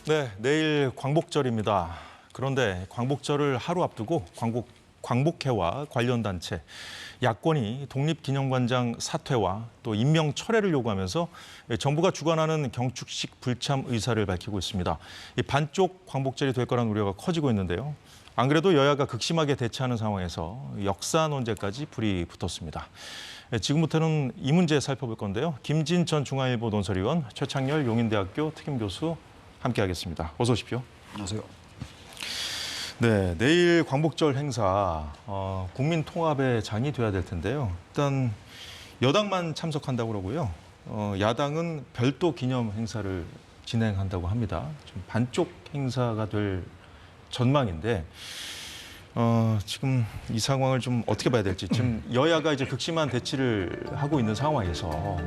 네, 내일 광복절입니다. 그런데 광복절을 하루 앞두고 광복회와 관련 단체, 야권이 독립기념관장 사퇴와 또 임명 철회를 요구하면서 정부가 주관하는 경축식 불참 의사를 밝히고 있습니다. 이 반쪽 광복절이 될 거란 우려가 커지고 있는데요. 안 그래도 여야가 극심하게 대치하는 상황에서 역사 논제까지 불이 붙었습니다. 지금부터는 이 문제 살펴볼 건데요. 김진 전 중앙일보 논설위원, 최창렬 용인대학교 특임교수 함께하겠습니다. 어서 오십시오. 안녕하세요. 네, 내일 광복절 행사 국민 통합의 장이 돼야 될 텐데요. 일단 여당만 참석한다고 그러고요. 야당은 별도 기념 행사를 진행한다고 합니다. 좀 반쪽 행사가 될 전망인데 지금 이 상황을 좀 어떻게 봐야 될지, 지금 여야가 이제 극심한 대치를 하고 있는 상황에서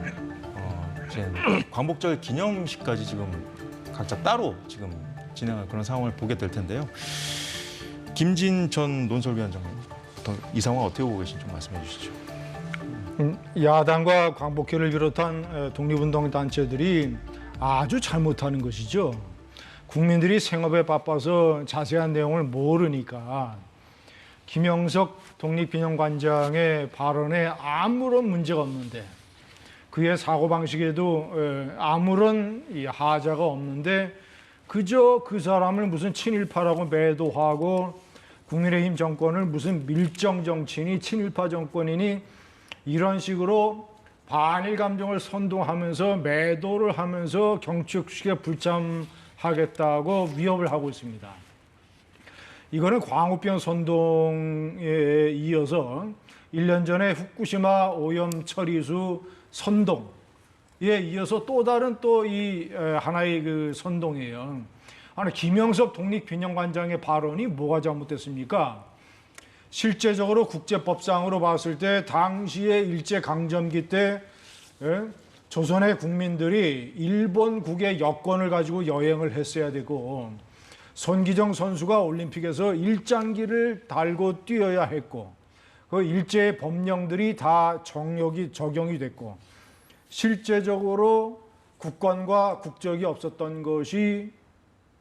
이제 광복절 기념식까지 지금 각자 따로 지금 진행할 그런 상황을 보게 될 텐데요. 김진 전 논설위원장님, 이 상황 어떻게 보고 계신지 좀 말씀해 주시죠. 야당과 광복회를 비롯한 독립운동 단체들이 아주 잘못하는 것이죠. 국민들이 생업에 바빠서 자세한 내용을 모르니까 김영석 독립기념관장의 발언에 아무런 문제가 없는데, 그의 사고방식에도 아무런 하자가 없는데 그저 그 사람을 무슨 친일파라고 매도하고 국민의힘 정권을 무슨 밀정 정치인이 친일파 정권이니 이런 식으로 반일 감정을 선동하면서 매도를 하면서 경축식에 불참하겠다고 위협을 하고 있습니다. 이거는 광우병 선동에 이어서 1년 전에 후쿠시마 오염 처리수 선동에 이어서 또 다른 또 이 하나의 그 선동이에요. 아니, 김영석 독립기념관장의 발언이 뭐가 잘못됐습니까? 실제적으로 국제법상으로 봤을 때 당시에 일제강점기 때 조선의 국민들이 일본국의 여권을 가지고 여행을 했어야 되고, 손기정 선수가 올림픽에서 일장기를 달고 뛰어야 했고, 그 일제의 법령들이 다 적용이 됐고, 실제적으로 국권과 국적이 없었던 것이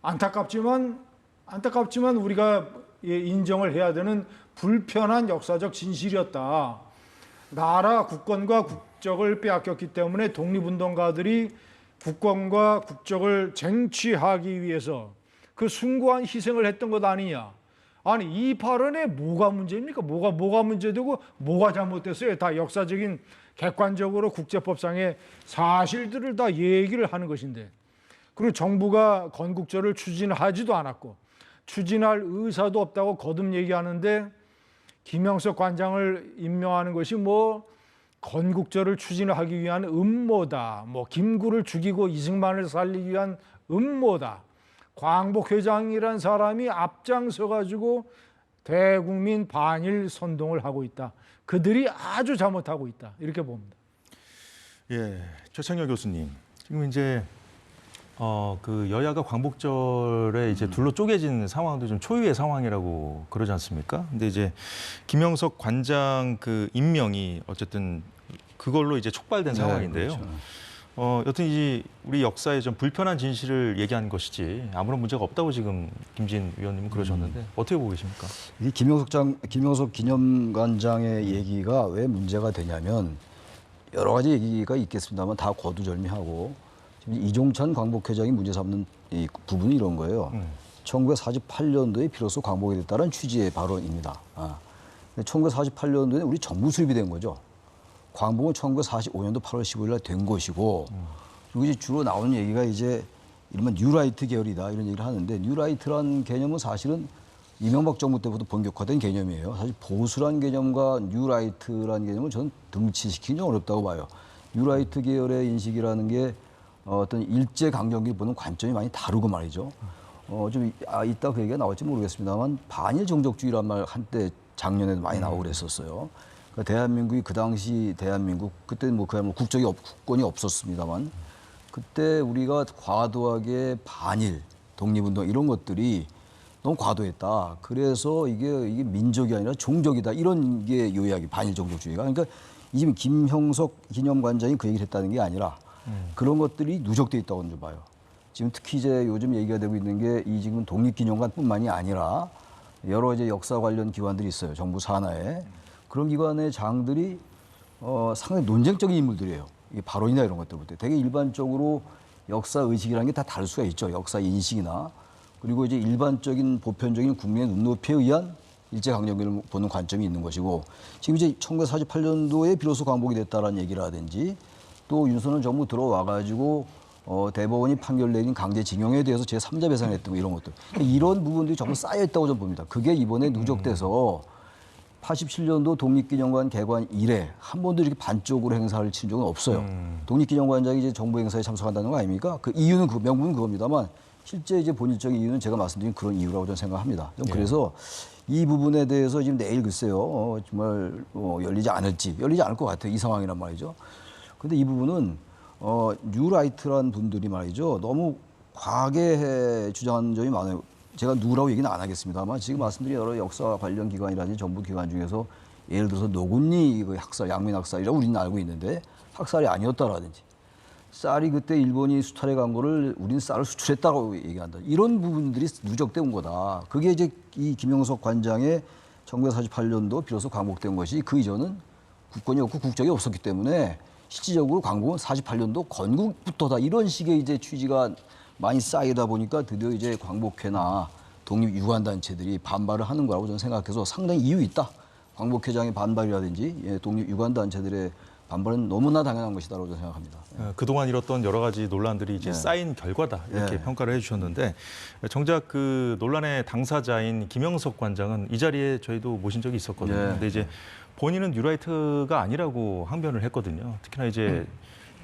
안타깝지만 우리가 인정을 해야 되는 불편한 역사적 진실이었다. 나라 국권과 국적을 빼앗겼기 때문에 독립운동가들이 국권과 국적을 쟁취하기 위해서 그 숭고한 희생을 했던 것 아니냐. 아니, 이 발언에 뭐가 문제입니까? 뭐가 문제되고 뭐가 잘못됐어요? 다 역사적인 객관적으로 국제법상의 사실들을 다 얘기를 하는 것인데, 그리고 정부가 건국절을 추진하지도 않았고 추진할 의사도 없다고 거듭 얘기하는데, 김영석 관장을 임명하는 것이 뭐 건국절을 추진하기 위한 음모다, 뭐 김구를 죽이고 이승만을 살리기 위한 음모다, 광복회장이란 사람이 앞장서 가지고 대국민 반일 선동을 하고 있다, 그들이 아주 잘못하고 있다, 이렇게 봅니다. 예, 최창렬 교수님, 지금 이제 그 여야가 광복절에 이제 둘로 쪼개진 상황도 좀 초유의 상황이라고 그러지 않습니까? 근데 이제 김영석 관장 그 임명이 어쨌든 그걸로 이제 촉발된 상황인데요. 그렇죠. 여튼 우리 역사에 좀 불편한 진실을 얘기한 것이지 아무런 문제가 없다고 지금 김진 위원님은 그러셨는데 어떻게 보고 계십니까? 이 김영석 기념관장의 얘기가 왜 문제가 되냐면, 여러 가지 얘기가 있겠습니다만 다 거두절미하고, 지금 이종찬 광복회장이 문제 삼는 이 부분이 이런 거예요. 1948년도에 비로소 광복이 됐다는 취지의 발언입니다. 1948년도에 우리 정부 수립이 된 거죠. 광복은 1945년도 8월 15일 날 된 것이고, 그리고 이제 주로 나오는 얘기가 이제 이른바 뉴라이트 계열이다, 이런 얘기를 하는데, 뉴라이트란 개념은 사실은 이명박 정부 때부터 본격화된 개념이에요. 사실 보수란 개념과 뉴라이트란 개념을 저는 등치시키기 어렵다고 봐요. 뉴라이트 계열의 인식이라는 게 어떤 일제 강점기를 보는 관점이 많이 다르고 말이죠. 이따 그 얘기가 나올지 모르겠습니다만, 반일 종족주의란 말 한때 작년에도 많이 나오고 그랬었어요. 그러니까 대한민국이 그 당시 대한민국, 그때 뭐 그야말로 국권이 없었습니다만, 그때 우리가 과도하게 반일, 독립운동 이런 것들이 너무 과도했다. 그래서 이게 민족이 아니라 종족이다, 이런 게 요약이 반일 종족주의가. 그러니까 지금 김형석 기념관장이 그 얘기를 했다는 게 아니라 그런 것들이 누적돼 있다고 좀 봐요. 지금 특히 이제 요즘 얘기가 되고 있는 게 이 지금 독립기념관뿐만이 아니라 여러 이제 역사 관련 기관들이 있어요. 정부 산하에. 그런 기관의 장들이 상당히 논쟁적인 인물들이에요. 이게 발언이나 이런 것들부터. 되게 일반적으로 역사 의식이라는 게 다 다를 수가 있죠. 역사 인식이나. 그리고 이제 일반적인 보편적인 국민의 눈높이에 의한 일제강점기를 보는 관점이 있는 것이고, 지금 이제 1948년도에 비로소 광복이 됐다라는 얘기라든지, 또 윤석열 정부 들어와가지고 대법원이 판결 내린 강제징용에 대해서 제3자 배상했던 거, 이런 것들. 이런 부분들이 전부 쌓여있다고 저는 봅니다. 그게 이번에 누적돼서 87년도 독립기념관 개관 이래 한 번도 이렇게 반쪽으로 행사를 친 적은 없어요. 독립기념관장이 이제 정부 행사에 참석한다는 거 아닙니까? 그 이유는 명분은 그겁니다만, 실제 이제 본질적인 이유는 제가 말씀드린 그런 이유라고 저는 생각합니다. 그래서 이 부분에 대해서 지금 내일 글쎄요, 정말 열리지 않을지, 열리지 않을 것 같아요. 이 상황이란 말이죠. 근데 이 부분은 뉴라이트란 분들이 말이죠, 너무 과하게 주장하는 점이 많아요. 제가 누구라고 얘기는 안 하겠습니다만, 지금 말씀드린 여러 역사 관련 기관이라든지 정부 기관 중에서 예를 들어서 노군니 그 학살, 양민 학살이라고 우리는 알고 있는데 학살이 아니었다라든지, 쌀이 그때 일본이 수탈해 간 거를 우리는 쌀을 수출했다고 얘기한다. 이런 부분들이 누적돼 온 거다. 그게 이제 이 김영석 관장의 1948년도 비로소 광복된 것이, 그 이전은 국권이 없고 국적이 없었기 때문에 실질적으로 광복은 48년도 건국부터다. 이런 식의 이제 취지가 많이 쌓이다 보니까 드디어 이제 광복회나 독립 유관단체들이 반발을 하는 거라고 저는 생각해서 상당히 이유 있다. 광복회장의 반발이라든지 독립 유관단체들의 반발은 너무나 당연한 것이다라고 저는 생각합니다. 그동안 이뤘던 여러 가지 논란들이 이제 쌓인 결과다, 이렇게 평가를 해주셨는데, 정작 그 논란의 당사자인 김영석 관장은 이 자리에 저희도 모신 적이 있었거든요. 근데 이제 본인은 뉴라이트가 아니라고 항변을 했거든요. 특히나 이제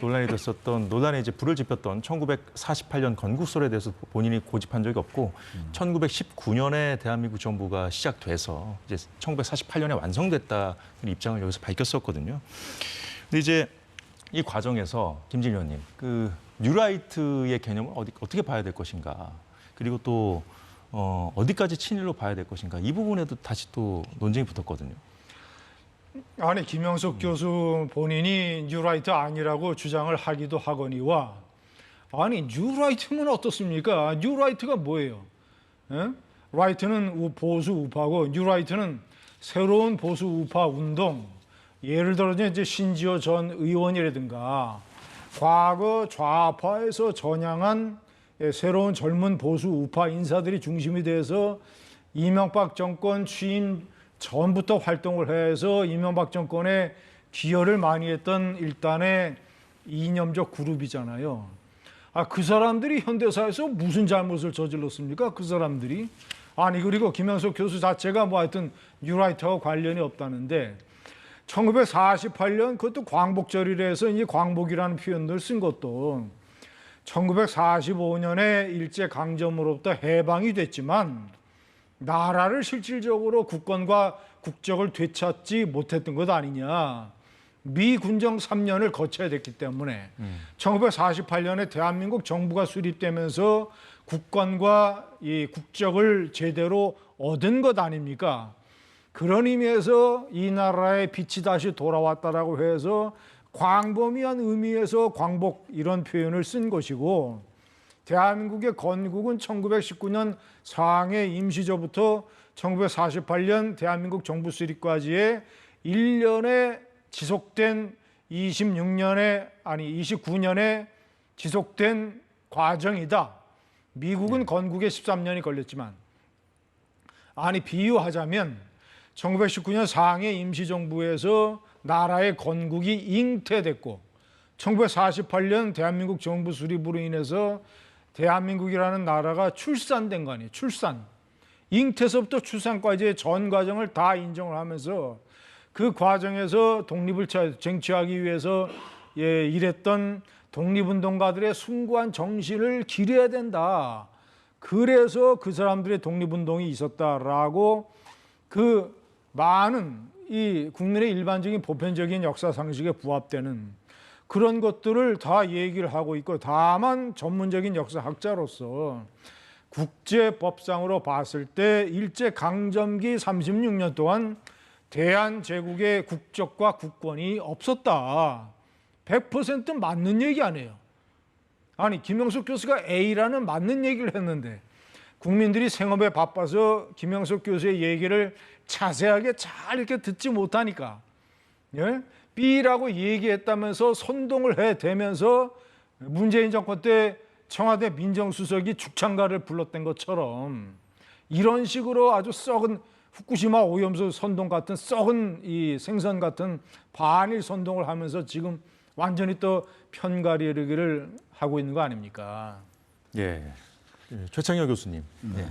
논란에 이제 불을 지폈던 1948년 건국설에 대해서 본인이 고집한 적이 없고, 1919년에 대한민국 정부가 시작돼서 이제 1948년에 완성됐다는 입장을 여기서 밝혔었거든요. 근데 이제 이 과정에서 김진일 의원님, 그 뉴라이트의 개념을 어떻게 봐야 될 것인가, 그리고 또 어디까지 친일로 봐야 될 것인가, 이 부분에도 다시 또 논쟁이 붙었거든요. 아니, 김영석 교수 본인이 뉴라이트 아니라고 주장을 하기도 하거니와, 아니 뉴라이트면 어떻습니까? 뉴라이트가 뭐예요? 라이트는 보수 우파고 뉴라이트는 새로운 보수 우파 운동. 예를 들어 이제 신지호 전 의원이라든가 과거 좌파에서 전향한 새로운 젊은 보수 우파 인사들이 중심이 돼서 이명박 정권 취임 전부터 활동을 해서 이명박 정권에 기여를 많이 했던 일단의 이념적 그룹이잖아요. 그 사람들이 현대사에서 무슨 잘못을 저질렀습니까? 그 사람들이. 아니, 그리고 김영석 교수 자체가 뭐 하여튼 뉴라이트하고 관련이 없다는데, 1948년 그것도 광복절이라 해서 이 광복이라는 표현을 쓴 것도 1945년에 일제강점으로부터 해방이 됐지만 나라를 실질적으로 국권과 국적을 되찾지 못했던 것 아니냐. 미군정 3년을 거쳐야 됐기 때문에 1948년에 대한민국 정부가 수립되면서 국권과 이 국적을 제대로 얻은 것 아닙니까? 그런 의미에서 이 나라의 빛이 다시 돌아왔다라고 해서 광범위한 의미에서 광복 이런 표현을 쓴 것이고, 대한민국의 건국은 1919년 상해 임시조부터 1948년 대한민국 정부 수립까지의 1년에 지속된 29년에 지속된 과정이다. 미국은 건국에 13년이 걸렸지만, 아니 비유하자면 1919년 상해 임시정부에서 나라의 건국이 잉태됐고 1948년 대한민국 정부 수립으로 인해서 대한민국이라는 나라가 출산된 거 아니에요. 출산. 잉태서부터 출산까지의 전 과정을 다 인정을 하면서 그 과정에서 독립을 쟁취하기 위해서 일했던 독립운동가들의 숭고한 정신을 기려야 된다. 그래서 그 사람들의 독립운동이 있었다라고 그 많은 이 국민의 일반적인 보편적인 역사 상식에 부합되는 그런 것들을 다 얘기를 하고 있고, 다만 전문적인 역사학자로서 국제법상으로 봤을 때 일제강점기 36년 동안 대한제국의 국적과 국권이 없었다. 100% 맞는 얘기 아니에요. 아니 김영석 교수가 A라는 맞는 얘기를 했는데 국민들이 생업에 바빠서 김영석 교수의 얘기를 자세하게 잘 이렇게 듣지 못하니까 예? B라고 얘기했다면서 선동을 해대면서 문재인 정권 때 청와대 민정수석이 죽창가를 불렀던 것처럼 이런 식으로 아주 썩은 후쿠시마 오염수 선동 같은 썩은 이 생선 같은 반일 선동을 하면서 지금 완전히 또 편가르기를 하고 있는 거 아닙니까? 예. 최창혁 교수님. 예.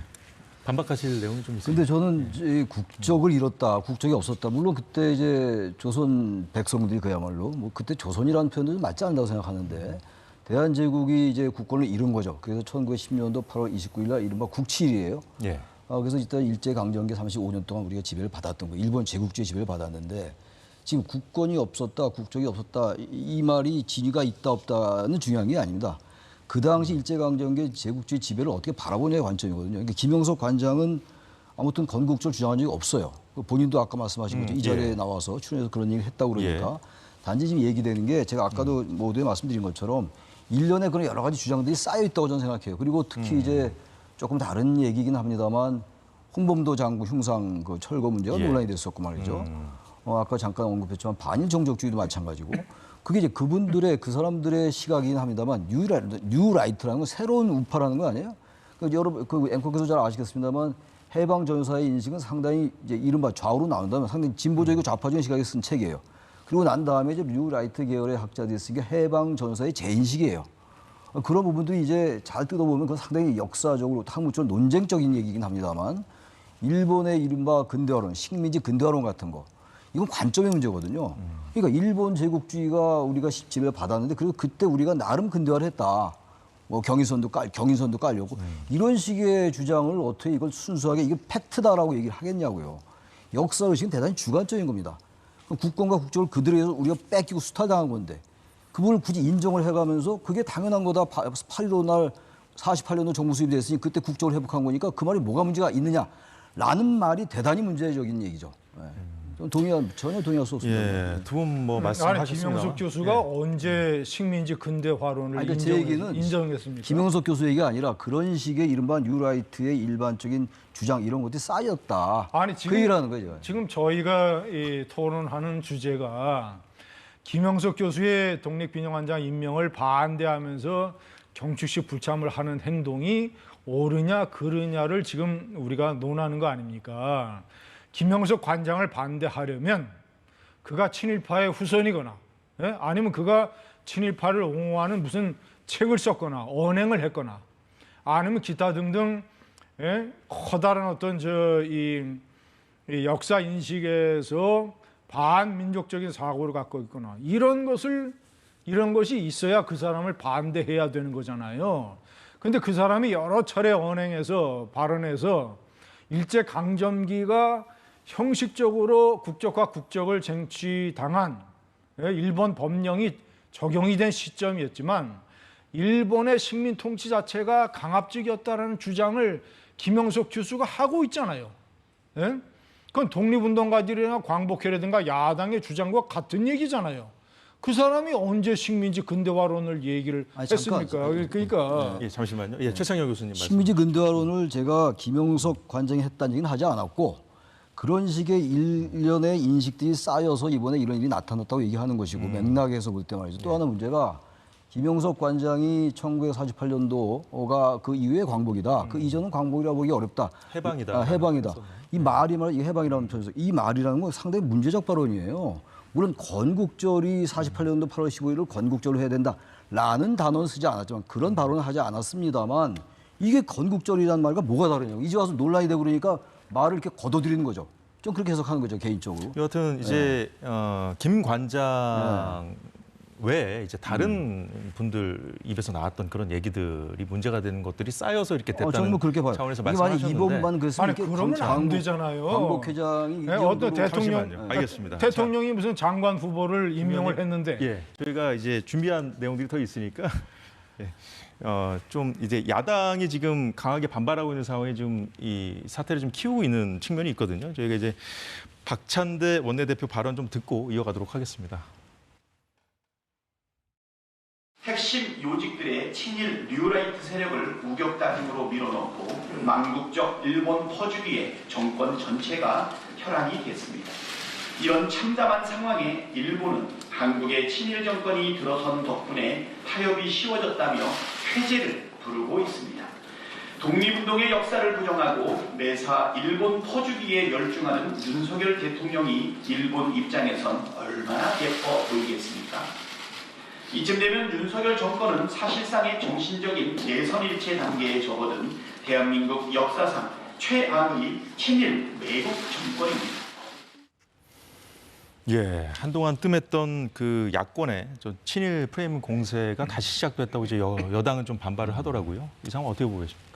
반박하실 내용이 좀 있어요. 근데 저는 이 국적을 잃었다, 국적이 없었다. 물론 그때 이제 조선 백성들이 그야말로 뭐 그때 조선이라는 표현도 좀 맞지 않는다고 생각하는데 대한제국이 이제 국권을 잃은 거죠. 그래서 1910년도 8월 29일 날 이른바 국치일이에요. 예. 그래서 일단 일제강점기 35년 동안 우리가 지배를 받았던 거예요. 일본 제국주의 지배를 받았는데 지금 국권이 없었다, 국적이 없었다 이 말이 진위가 있다 없다는 중요한 게 아닙니다. 그 당시 일제강점기 제국주의 지배를 어떻게 바라보냐의 관점이거든요. 그러니까 김영석 관장은 아무튼 건국절 주장한 적이 없어요. 본인도 아까 말씀하신 거죠. 이 자리에 나와서 출연해서 그런 얘기를 했다고 그러니까. 단지 지금 얘기되는 게 제가 아까도 모두에 말씀드린 것처럼 일련의 그런 여러 가지 주장들이 쌓여 있다고 저는 생각해요. 그리고 특히 이제 조금 다른 얘기긴 합니다만 홍범도 장군 흉상 그 철거 문제가 논란이 됐었고 말이죠. 아까 잠깐 언급했지만 반일 정적주의도 마찬가지고 그게 이제 그분들의 그 사람들의 시각이긴 합니다만 뉴라이트라는 건 새로운 우파라는 거 아니에요? 그러니까 여러분 그 앵커께서 잘 아시겠습니다만 해방 전사의 인식은 상당히 이제 이른바 좌우로 나온다면 상당히 진보적이고 좌파적인 시각에 쓴 책이에요. 그리고 난 다음에 이제 뉴라이트 계열의 학자들이 쓴 게 해방 전사의 재인식이에요. 그런 부분들이 이제 잘 뜯어보면 그건 상당히 역사적으로 학문적으로 논쟁적인 얘기긴 합니다만 일본의 이른바 근대화론, 식민지 근대화론 같은 거 이건 관점의 문제거든요. 그러니까 일본 제국주의가 우리가 지배를 받았는데 그리고 그때 우리가 나름 근대화를 했다. 뭐 경인선도 깔렸고 이런 식의 주장을 어떻게 이걸 순수하게 이게 팩트다라고 얘기를 하겠냐고요. 역사의식은 대단히 주관적인 겁니다. 국권과 국적을 그들에게서 우리가 뺏기고 수탈당한 건데 그분을 굳이 인정을 해가면서 그게 당연한 거다. 8.15 날 48년도 정부 수립이 됐으니 그때 국적을 회복한 거니까 그 말이 뭐가 문제가 있느냐라는 말이 대단히 문제적인 얘기죠. 전혀 동의할 수 없습니다. 예, 두 분 뭐 아니 말씀하셨습니다. 김영석 교수가 언제 식민지 근대화론을 그러니까 제 얘기는 인정했습니까? 김영석 교수 얘기가 아니라 그런 식의 이른바 뉴라이트의 일반적인 주장 이런 것들이 쌓였다. 아니 그 얘기라는 거죠. 지금 저희가 이 토론하는 주제가 김영석 교수의 독립비뇨관장 임명을 반대하면서 경축식 불참을 하는 행동이 옳으냐 그르냐를 지금 우리가 논하는 거 아닙니까? 김영석 관장을 반대하려면 그가 친일파의 후손이거나 아니면 그가 친일파를 옹호하는 무슨 책을 썼거나 언행을 했거나 아니면 기타 등등 커다란 어떤 이 역사 인식에서 반민족적인 사고를 갖고 있거나 이런 것이 있어야 그 사람을 반대해야 되는 거잖아요. 근데 그 사람이 여러 차례 언행해서 발언해서 일제 강점기가 형식적으로 국적과 국적을 쟁취당한 일본 법령이 적용이 된 시점이었지만 일본의 식민 통치 자체가 강압적이었다는 주장을 김영석 교수가 하고 있잖아요. 그건 독립운동가들이나 광복회라든가 야당의 주장과 같은 얘기잖아요. 그 사람이 언제 식민지 근대화론을 얘기를 했습니까? 그러니까 예, 잠시만요. 예, 최창혁 교수님 말씀. 식민지 근대화론을 제가 김영석 관장이 했다는 얘기는 하지 않았고 그런 식의 일련의 인식들이 쌓여서 이번에 이런 일이 나타났다고 얘기하는 것이고 맥락에서 볼 때 말이죠. 또 하나 문제가 김영석 관장이 1948년도가 그 이후의 광복이다. 그 이전은 광복이라고 보기 어렵다. 해방이다. 해방이다. 이 말이 이 해방이라는 표현에서 이 말이라는 건 상당히 문제적 발언이에요. 물론 건국절이 48년도 8월 15일을 건국절로 해야 된다라는 단어는 쓰지 않았지만 그런 발언을 하지 않았습니다만 이게 건국절이라는 말과 뭐가 다르냐고. 이제 와서 논란이 되고 그러니까 말을 이렇게 걷어들이는 거죠. 좀 그렇게 해석하는 거죠, 개인적으로. 여하튼 이제 김 관장 외에 이제 다른 분들 입에서 나왔던 그런 얘기들이 문제가 되는 것들이 쌓여서 이렇게 됐다는 저는 뭐 그렇게 봐요. 차원에서 이게 만약 말씀하셨는데 이번만 그랬으면 아니 그러면 안 되잖아요. 광복회장이 어떤 잠시만요. 알겠습니다. 대통령이 무슨 장관 후보를 임명을 했는데 예, 저희가 이제 준비한 내용들이 더 있으니까 예, 좀 이제 야당이 지금 강하게 반발하고 있는 상황에 좀 이 사태를 좀 키우고 있는 측면이 있거든요. 저희가 이제 박찬대 원내대표 발언 좀 듣고 이어가도록 하겠습니다. 핵심 요직들의 친일 뉴라이트 세력을 우격다짐으로 밀어넣고 망국적 일본 퍼주기에 정권 전체가 혈안이 됐습니다. 이런 참담한 상황에 일본은 한국의 친일 정권이 들어선 덕분에 타협이 쉬워졌다며 회제를 부르고 있습니다. 독립운동의 역사를 부정하고 매사 일본 퍼주기에 열중하는 윤석열 대통령이 일본 입장에선 얼마나 예뻐 보이겠습니까? 이쯤 되면 윤석열 정권은 사실상의 정신적인 내선일체 단계에 접어든 대한민국 역사상 최악의 친일 매국 정권입니다. 예, 한동안 뜸했던 그 야권의 친일 프레임 공세가 다시 시작됐다고 이제 여당은 좀 반발을 하더라고요. 이 상황 어떻게 보고 계십니까?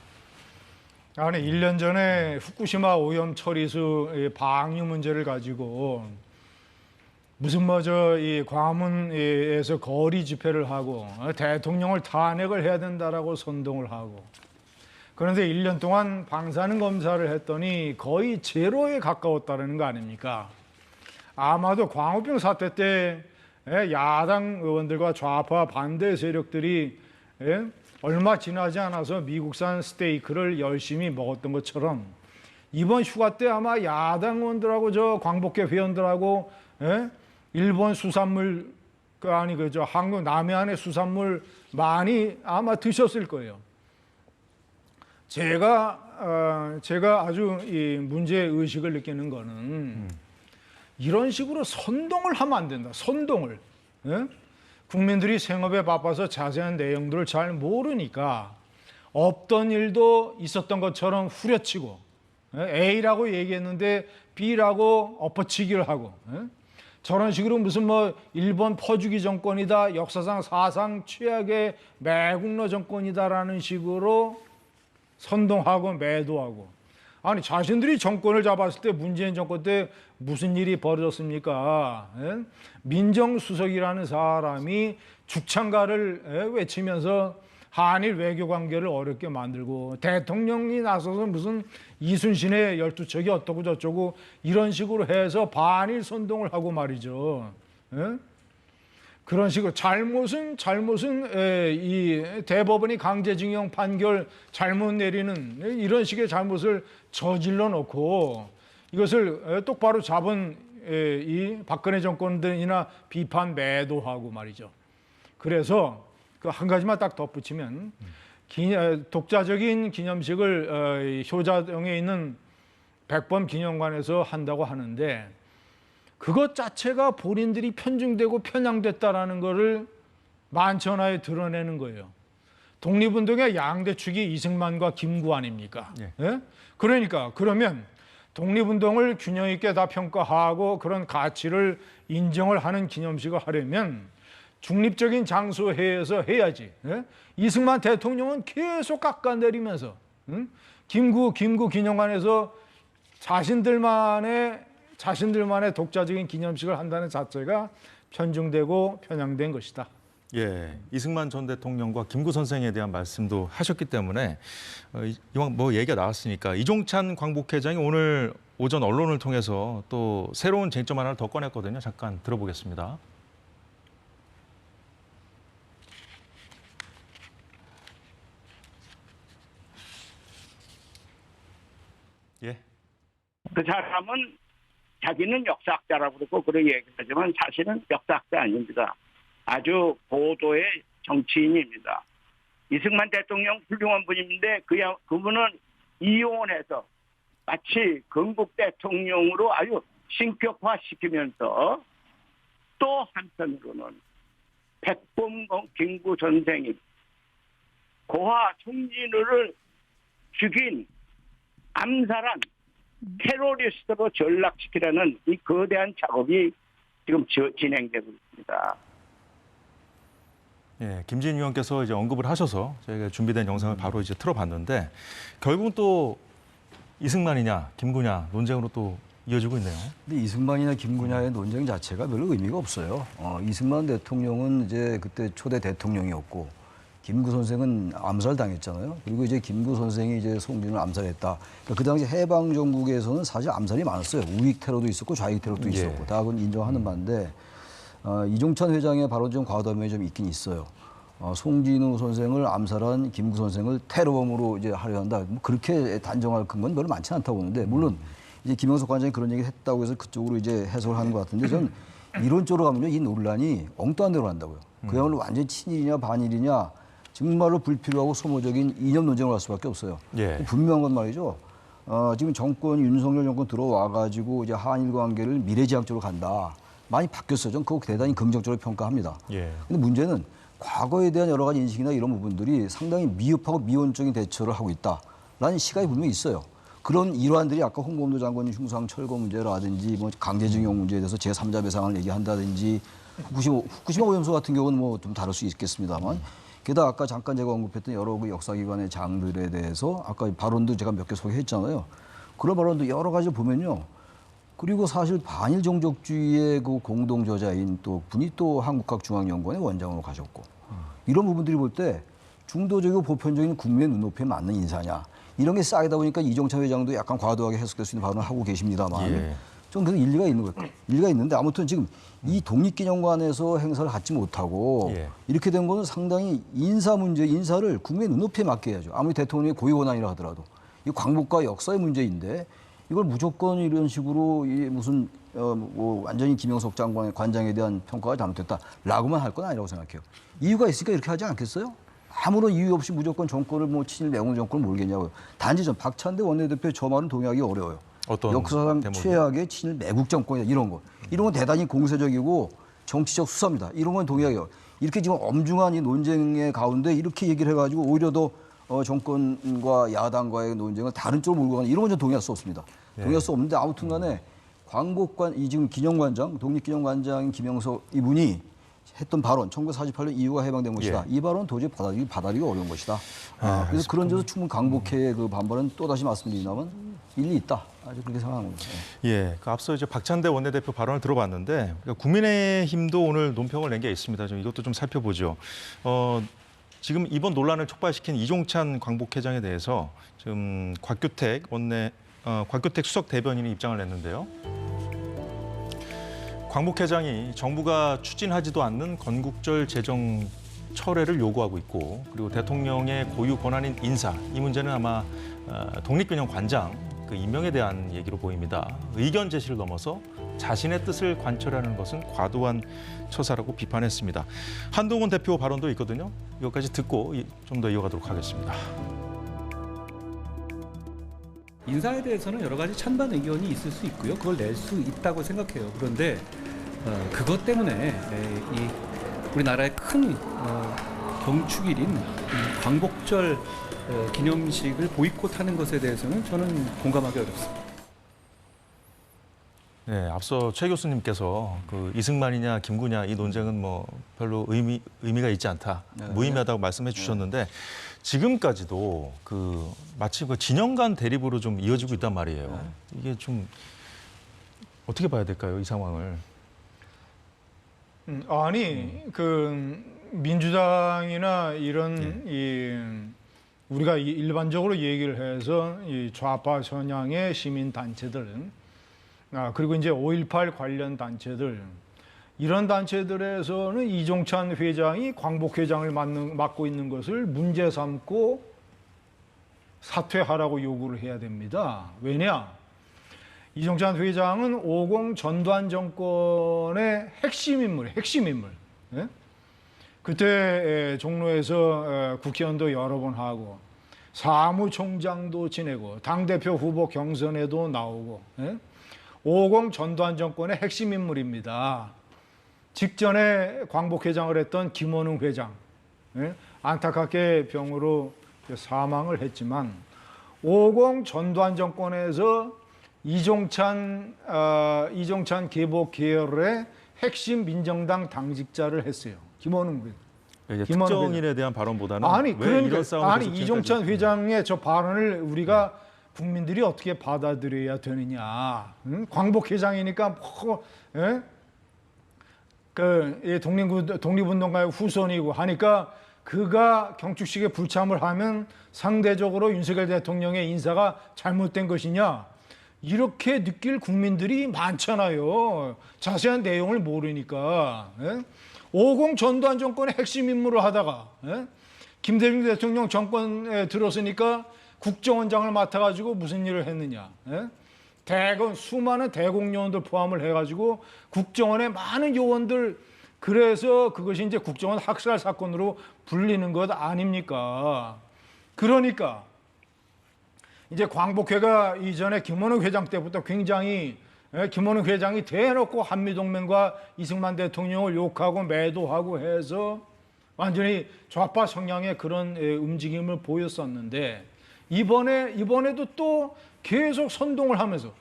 아니 1년 전에 후쿠시마 오염 처리수 방류 문제를 가지고 무슨 이 광화문에서 거리 집회를 하고 대통령을 탄핵을 해야 된다라고 선동을 하고 그런데 1년 동안 방사능 검사를 했더니 거의 제로에 가까웠다는 거 아닙니까? 아마도 광우병 사태 때 야당 의원들과 좌파 반대 세력들이 얼마 지나지 않아서 미국산 스테이크를 열심히 먹었던 것처럼 이번 휴가 때 아마 야당 의원들하고 저 광복회 회원들하고 일본 수산물 한국 남해안의 수산물 많이 아마 드셨을 거예요. 제가 아주 이 문제 의식을 느끼는 거는 이런 식으로 선동을 하면 안 된다. 선동을. 국민들이 생업에 바빠서 자세한 내용들을 잘 모르니까 없던 일도 있었던 것처럼 후려치고 A라고 얘기했는데 B라고 엎어치기를 하고 저런 식으로 무슨 일본 퍼주기 정권이다, 역사상 사상 최악의 매국노 정권이다라는 식으로 선동하고 매도하고 아니 자신들이 정권을 잡았을 때 문재인 정권 때 무슨 일이 벌어졌습니까? 민정수석이라는 사람이 죽창가를 외치면서 한일 외교 관계를 어렵게 만들고 대통령이 나서서 무슨 이순신의 12척이 어떠고 저쩌고 이런 식으로 해서 반일 선동을 하고 말이죠. 그런 식으로 잘못은 이 대법원이 강제징용 판결 잘못 내리는 이런 식의 잘못을 저질러 놓고 이것을 똑바로 잡은 이 박근혜 정권들이나 비판 매도하고 말이죠. 그래서 그 한 가지만 딱 덧붙이면 독자적인 기념식을 효자동에 있는 백범 기념관에서 한다고 하는데 그것 자체가 본인들이 편중되고 편향됐다라는 것을 만천하에 드러내는 거예요. 독립운동의 양대축이 이승만과 김구 아닙니까? 예. 예? 그러니까 그러면 독립운동을 균형 있게 다 평가하고 그런 가치를 인정을 하는 기념식을 하려면 중립적인 장소에서 해야지. 예? 이승만 대통령은 계속 깎아내리면서 김구 기념관에서 자신들만의 독자적인 기념식을 한다는 자체가 편중되고 편향된 것이다. 예, 이승만 전 대통령과 김구 선생에 대한 말씀도 하셨기 때문에 이왕 얘기가 나왔으니까 이종찬 광복회장이 오늘 오전 언론을 통해서 또 새로운 쟁점 하나를 더 꺼냈거든요. 잠깐 들어보겠습니다. 예. 그 사람은 자기는 역사학자라고 그러고 그런 얘기하지만 사실은 역사학자 아닙니다. 아주 고도의 정치인입니다. 이승만 대통령 훌륭한 분인데 그분은 이용해서 마치 건국 대통령으로 아주 신격화시키면서 또 한편으로는 백범 김구 선생이 고아 송진우를 죽인 암살한 테러리스트로 전락시키려는 이 거대한 작업이 지금 진행되고 있습니다. 예, 김진 의원께서 이제 언급을 하셔서 저희가 준비된 영상을 바로 이제 틀어봤는데 결국은 또 이승만이냐 김구냐 논쟁으로 또 이어지고 있네요. 근데 이승만이나 김구냐의 논쟁 자체가 별로 의미가 없어요. 이승만 대통령은 이제 그때 초대 대통령이었고 김구 선생은 암살당했잖아요. 그리고 이제 김구 선생이 이제 송진을 암살했다. 그러니까 그 당시 해방 정국에서는 사실 암살이 많았어요. 우익 테러도 있었고 좌익 테러도 있었고 다 그건 인정하는 바인데 이종찬 회장의 발언 좀 과도함이 좀 있긴 있어요. 송진우 선생을 암살한 김구 선생을 테러범으로 이제 하려 한다. 뭐 그렇게 단정할 근거는 별로 많지 않다고 보는데 물론 이제 김영석 관장이 그런 얘기 했다고 해서 그쪽으로 이제 해석을 하는 것 같은데 저는 이론적으로 가면요 이 논란이 엉뚱한 대로 한다고요. 그야말로 완전 친일이냐 반일이냐 정말로 불필요하고 소모적인 이념 논쟁을 할 수밖에 없어요. 예. 분명한 건 말이죠. 지금 정권 윤석열 정권 들어와 가지고 이제 한일 관계를 미래지향적으로 간다. 많이 바뀌었어요. 저는 그거 대단히 긍정적으로 평가합니다. 예. 근데 문제는 과거에 대한 여러 가지 인식이나 이런 부분들이 상당히 미흡하고 미온적인 대처를 하고 있다라는 시각이 분명히 있어요. 그런 일환들이 아까 홍범도 장관이 흉상 철거 문제라든지 뭐 강제징용 문제에 대해서 제3자 배상을 얘기한다든지 후쿠시마 오염수 같은 경우는 뭐 좀 다를 수 있겠습니다만 게다가 아까 잠깐 제가 언급했던 여러 그 역사기관의 장들에 대해서 아까 발언도 제가 몇 개 소개했잖아요. 그런 발언도 여러 가지 보면요. 그리고 사실 반일 종족주의의 그 공동 저자인 또 분이 또 한국학중앙연구원의 원장으로 가셨고 이런 부분들이 볼 때 중도적이고 보편적인 국민의 눈높이에 맞는 인사냐 이런 게 쌓이다 보니까 이종찬 회장도 약간 과도하게 해석될 수 있는 발언을 하고 계십니다만 예. 좀 그래도 일리가 있는 거예요. 일리가 있는데 아무튼 지금 이 독립기념관에서 행사를 갖지 못하고 예. 이렇게 된 거는 상당히 인사 문제, 인사를 국민의 눈높이에 맞게 해야죠. 아무리 대통령의 고유 권한이라 하더라도 이 광복과 역사의 문제인데 이걸 무조건 이런 식으로 이 무슨 뭐 완전히 김영석 장관의 관장에 대한 평가가 잘못됐다라고만 할 건 아니라고 생각해요. 이유가 있으니까 이렇게 하지 않겠어요? 아무런 이유 없이 무조건 정권을 뭐 친일 매국 정권을 몰겠냐고요. 단지 전 박찬대 원내대표의 저 말은 동의하기 어려워요. 어떤 역사상 대목이? 최악의 친일 매국 정권이다 이런 거. 이런 건 대단히 공세적이고 정치적 수사입니다. 이런 건 동의하기요. 이렇게 지금 엄중한 이 논쟁의 가운데 이렇게 얘기를 해가지고 오히려 더 정권과 야당과의 논쟁을 다른 쪽으로 몰고 가는 이런 건 좀 동의할 수 없습니다. 동의할 수 없는데 아무튼간에 광복관 이 지금 기념관장 독립기념관장인 김영석 이분이 했던 발언 1948년 이후가 해방된 것이다. 이 발언은 도저히 받아들이기 어려운 것이다. 그래서 그런 점에서 충분 강복회의 그 반발은 또 다시 말씀드리자면 일리 있다. 아주 그렇게 생각하는 겁니다. 예, 그 앞서 이제 박찬대 원내대표 발언을 들어봤는데 그러니까 국민의힘도 오늘 논평을 낸 게 있습니다. 좀 이것도 좀 살펴보죠. 지금 이번 논란을 촉발시킨 이종찬 광복회장에 대해서 지금 곽규택 수석 대변인이 입장을 냈는데요. 광복회장이 정부가 추진하지도 않는 건국절 재정 철회를 요구하고 있고 그리고 대통령의 고유 권한인 인사 이 문제는 아마 독립기념관장 그 임명에 대한 얘기로 보입니다. 의견 제시를 넘어서 자신의 뜻을 관철하는 것은 과도한 처사라고 비판했습니다. 한동훈 대표 발언도 있거든요. 이것까지 듣고 좀 더 이어가도록 하겠습니다. 인사에 대해서는 여러 가지 찬반 의견이 있을 수 있고요. 그걸 낼 수 있다고 생각해요. 그런데 그것 때문에 우리나라의 큰 경축일인 광복절 기념식을 보이콧하는 것에 대해서는 저는 공감하기 어렵습니다. 네, 앞서 최 교수님께서 그 이승만이냐 김구냐 이 논쟁은 뭐 별로 의미가 있지 않다, 무의미하다고 말씀해 주셨는데 지금까지도 그 마치 그 진영 간 대립으로 좀 이어지고 있단 말이에요. 이게 좀 어떻게 봐야 될까요, 이 상황을? 그 민주당이나 이런 우리가 일반적으로 얘기를 해서 이 좌파 성향의 시민 단체들은 그리고 이제 5.18 관련 단체들 이런 단체들에서는 이종찬 회장이 광복회장을 맡고 있는 것을 문제 삼고 사퇴하라고 요구를 해야 됩니다. 왜냐? 이종찬 회장은 50 전두환 정권의 핵심 인물. 예? 그때 종로에서 국회의원도 여러 번 하고 사무총장도 지내고 당대표 후보 경선에도 나오고 50 전두환 정권의 핵심 인물입니다. 직전에 광복회장을 했던 김원웅 회장 안타깝게 병으로 사망을 했지만 50 전두환 정권에서 이종찬 계복 계열의 핵심 민정당 당직자를 했어요. 김원웅 회장. 특정인에 대한 발언보다는 이종찬 회장의 저 발언을 우리가 국민들이 어떻게 받아들여야 되느냐. 광복회장이니까 독립운동가의 후손이고 하니까 그가 경축식에 불참을 하면 상대적으로 윤석열 대통령의 인사가 잘못된 것이냐. 이렇게 느낄 국민들이 많잖아요. 자세한 내용을 모르니까. 50 전두환 정권의 핵심 임무를 하다가 김대중 대통령 정권에 들어서니까 국정원장을 맡아가지고 무슨 일을 했느냐. 수많은 대공 요원들 포함을 해가지고 국정원의 많은 요원들, 그래서 그것이 이제 국정원 학살 사건으로 불리는 것 아닙니까? 그러니까 이제 광복회가 이전에 김원흥 회장 때부터 굉장히 김원흥 회장이 대놓고 한미동맹과 이승만 대통령을 욕하고 매도하고 해서 완전히 좌파 성향의 그런 움직임을 보였었는데 이번에도 또 계속 선동을 하면서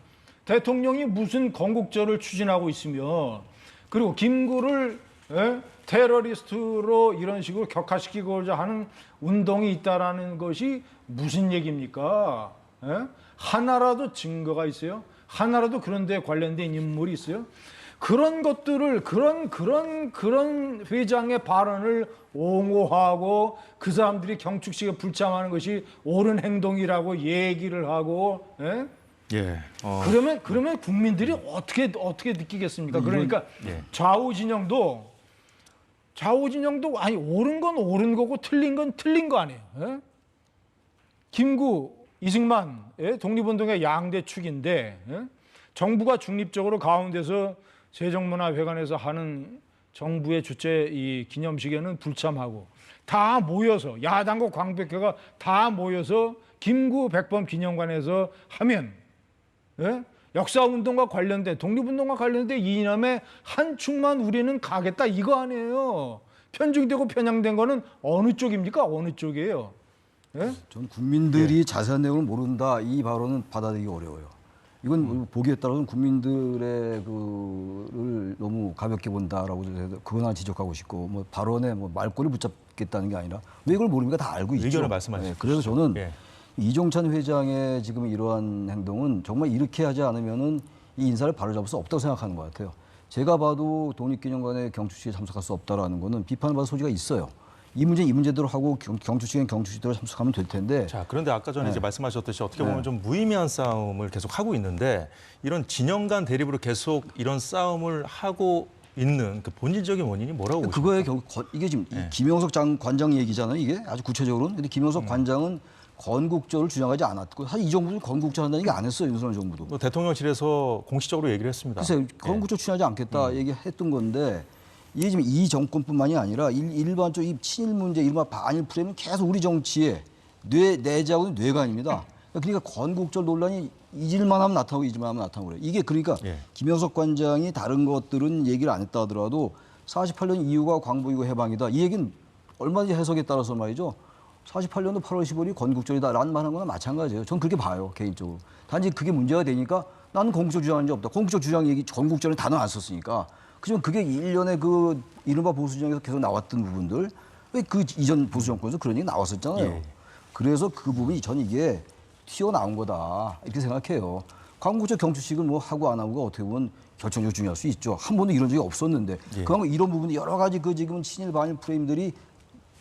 대통령이 무슨 건국절을 추진하고 있으며 그리고 김구를 테러리스트로 이런 식으로 격화시키고자 하는 운동이 있다라는 것이 무슨 얘기입니까? 하나라도 증거가 있어요? 하나라도 그런 데 관련된 인물이 있어요? 그런 것들을 그런 회장의 발언을 옹호하고 그 사람들이 경축식에 불참하는 것이 옳은 행동이라고 얘기를 하고 예. 그러면 국민들이 어떻게 느끼겠습니까? 그러니까 좌우 진영도 아니 옳은 건 옳은 거고 틀린 건 틀린 거 아니에요. 김구, 이승만 독립운동의 양대 축인데 정부가 중립적으로 가운데서 세종문화회관에서 하는 정부의 주최 이 기념식에는 불참하고 다 모여서 야당과 광복회가 다 모여서 김구 백범 기념관에서 하면 역사운동과 관련된 독립운동과 관련된 이념의 한 축만 우리는 가겠다 이거 아니에요. 편중되고 편향된 거는 어느 쪽입니까? 어느 쪽이에요? 전 국민들이 자세한 내용을 모른다 이 발언은 받아들이기 어려워요. 이건 보기에 따라서는 국민들의 그를 너무 가볍게 본다라고 해서 그거나 지적하고 싶고 뭐 발언에 뭐 말꼬리 붙잡겠다는 게 아니라 왜 이걸 모릅니까? 다 알고 있죠. 의견을 말씀하시죠. 그래서 저는 이종찬 회장의 지금 이러한 행동은 정말 이렇게 하지 않으면은 이 인사를 바로잡을 수 없다고 생각하는 것 같아요. 제가 봐도 독립기념관의 경축식에 참석할 수 없다라는 거는 비판을 받을 소지가 있어요. 이 문제대로 하고 경축식엔 경축식대로 참석하면 될 텐데. 자, 그런데 아까 전에 이제 말씀하셨듯이 어떻게 보면 좀 무의미한 싸움을 계속 하고 있는데 이런 진영 간 대립으로 계속 이런 싸움을 하고 있는 그 본질적인 원인이 뭐라고 보십니까? 그거에 이게 지금 김영석 관장 얘기잖아요. 이게 아주 구체적으로는. 근데 김영석 관장은 건국절을 주장하지 않았고 사실 이 정부는 건국절 한다는 얘기 안 했어요. 윤석열 정부도. 뭐 대통령실에서 공식적으로 얘기를 했습니다. 글쎄요. 건국절 추진하지 않겠다 얘기했던 건데 이게 지금 이 정권뿐만이 아니라 일반적으로 이 친일 문제, 이른바 반일 프레임은 계속 우리 정치의 내재하고는 뇌관입니다. 그러니까 건국절 논란이 잊을만 하면 나타나고 잊을만 하면 나타나고 그래요. 이게 그러니까 김영석 관장이 다른 것들은 얘기를 안 했다 하더라도 48년 이후가 광복이고 해방이다. 이 얘기는 얼마든지 해석에 따라서 말이죠. 48년도 8월 15일이 건국절이다라는 말 하는 거나 마찬가지예요. 전 그렇게 봐요. 개인적으로. 단지 그게 문제가 되니까 나는 건국절 주장한 적 없다. 건국절 주장 얘기, 건국절은 단어 안 썼으니까. 그지만 그게 일련의 그 이른바 보수정에서 계속 나왔던 부분들 왜 그 이전 보수 정권에서 그런 얘기 나왔었잖아요. 그래서 그 부분이 전 이게 튀어나온 거다 이렇게 생각해요. 광복절 경축식을 뭐 하고 안 하고가 어떻게 보면 결정적으로 중요할 수 있죠. 한 번도 이런 적이 없었는데 그러면 이런 부분이 여러 가지 그 지금 친일 반일 프레임들이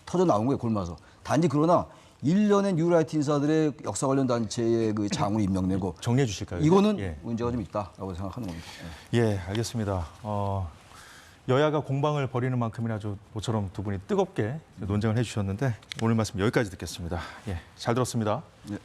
터져 나온 거예요. 골마서. 단지 그러나 일련의 뉴라이트 인사들의 역사 관련 단체의 그 장으로 임명되고 정리해 주실까요? 이거는 문제가 좀 있다라고 생각하는 겁니다. 예, 알겠습니다. 여야가 공방을 벌이는 만큼이나 모처럼 두 분이 뜨겁게 논쟁을 해주셨는데 오늘 말씀 여기까지 듣겠습니다. 예, 잘 들었습니다. 네.